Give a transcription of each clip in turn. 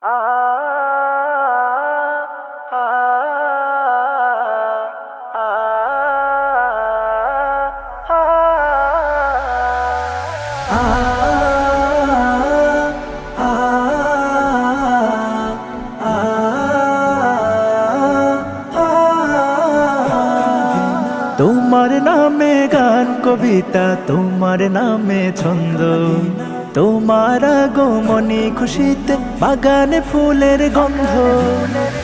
তোমার নামে গান কবিতা, তোমার নামে ছন্দ, তোমার আগমনী খুশিতে বাগানে ফুলের গন্ধ।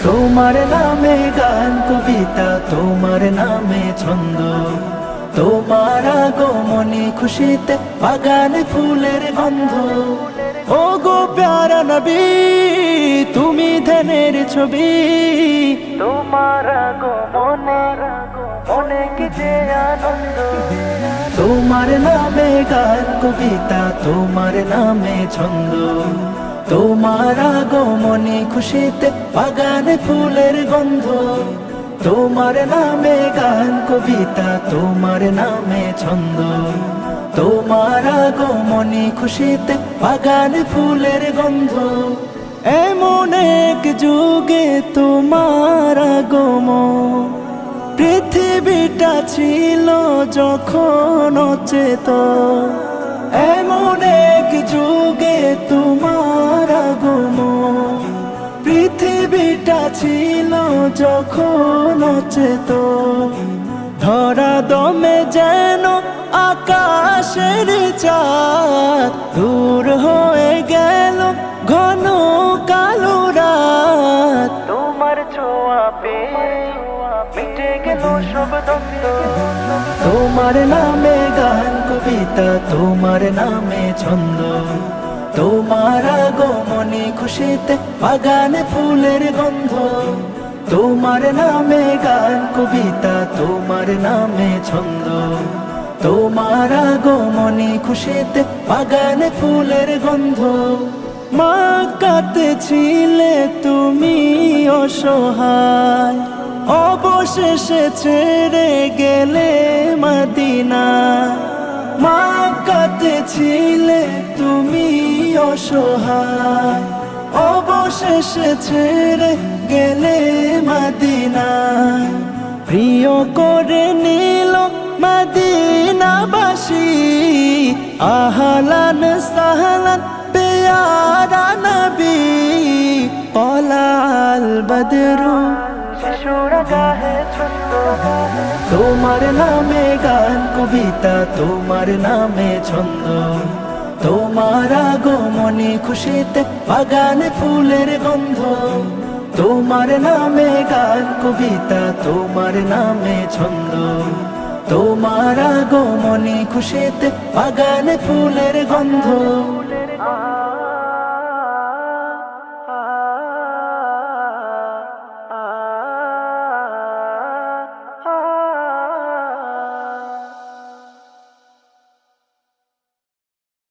তোমার নামে গান কবিতা, তোমার নামে ছন্দ, তোমার আগমনী খুশিতে বাগানে ফুলের গন্ধ। ও গো প্যারা নবী, তুমি ধ্যানের ছবি, তোমার আগমনে অনেক যে আনন্দ। তোমার নামে গান কবিতা, তোমার নামে ছন্দ, তোমার আগমনী খুশিতে বাগানে ফুলের গন্ধ। তোমার নামে গান কবিতা, তোমার নামে ছন্দ, তোমার আগমনী খুশিতে বাগানে ফুলের গন্ধ। এমন এক যুগে তোমার আগমন, পৃথিবীটা ছিল যখন অচেতন। এমন এক যুগে তোমার আগমন, পৃথিবীটা ছিল যখন অচেতন। ধরা দমে যেন আকাশের চাঁদ, দূর হয়ে গেল ঘন কালো রাত। তোমার ছোঁয়া পেয়ে মিটে গেল সব দ্বন্দ্ব। তোমার নামে গান কবিতা, তোমার নামে ছন্দ, তোমার আগমনী খুশিতে বাগানে ফুলের গন্ধ। তোমার নামে গান কবিতা, তোমার নামে ছন্দ, তোমার আগমনী খুশিতে বাগানে ফুলের গন্ধ। মক্কাতে ছিলে তুমি অসহায়, অবশেষে ছেড়ে গেলে মদিনা। মক্কাতে ছিলে তুমি অসহায়, অবশেষে ছেড়ে গেলে মদিনা। প্রিয় করে নিল মদিনাবাসী, আহলান সাহলান পেয়ারা নবী। পলাল বদরু তোমার নামে গান কবিতা, তোমার নামে ছন্দ, তোমার আগমনী খুশিতে বাগানে ফুলের গন্ধ। তোমার নামে গান কবিতা, তোমার নামে ছন্দ, তোমার আগমনী খুশিতে বাগানে ফুলের গন্ধ।